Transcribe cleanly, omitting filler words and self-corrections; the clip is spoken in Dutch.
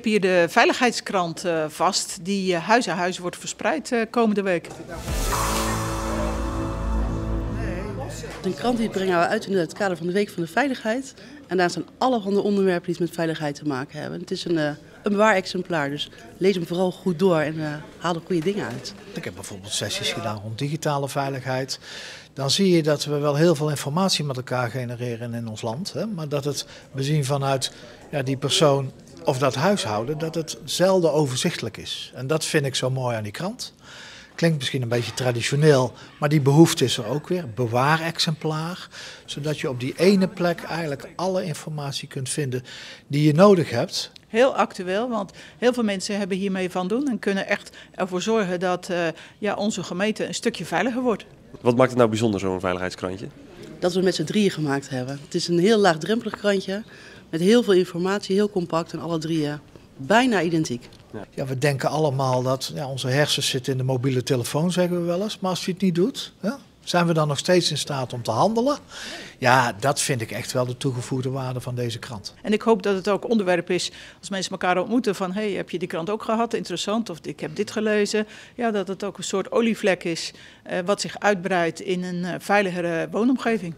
hier de veiligheidskrant vast die huis aan huis wordt verspreid komende week. Een krant die brengen we uit in het kader van de Week van de Veiligheid. En daar staan allerhande onderwerpen die iets met veiligheid te maken hebben. Het is een bewaarexemplaar, dus lees hem vooral goed door en haal er goede dingen uit. Ik heb bijvoorbeeld sessies gedaan rond digitale veiligheid. Dan zie je dat we wel heel veel informatie met elkaar genereren in ons land. Hè? Maar dat het bezien vanuit die persoon of dat huishouden, dat het zelden overzichtelijk is. En dat vind ik zo mooi aan die krant. Klinkt misschien een beetje traditioneel, maar die behoefte is er ook weer. Bewaarexemplaar, zodat je op die ene plek eigenlijk alle informatie kunt vinden die je nodig hebt. Heel actueel, want heel veel mensen hebben hiermee van doen en kunnen echt ervoor zorgen dat onze gemeente een stukje veiliger wordt. Wat maakt het nou bijzonder, zo'n veiligheidskrantje? Dat we het met z'n drieën gemaakt hebben. Het is een heel laagdrempelig krantje met heel veel informatie, heel compact en alle drie bijna identiek. Ja, we denken allemaal dat onze hersens zitten in de mobiele telefoon, zeggen we wel eens. Maar als je het niet doet, zijn we dan nog steeds in staat om te handelen? Ja, dat vind ik echt wel de toegevoegde waarde van deze krant. En ik hoop dat het ook onderwerp is, als mensen elkaar ontmoeten, van hey, heb je die krant ook gehad? Interessant, of ik heb dit gelezen. Ja, dat het ook een soort olievlek is wat zich uitbreidt in een veiligere woonomgeving.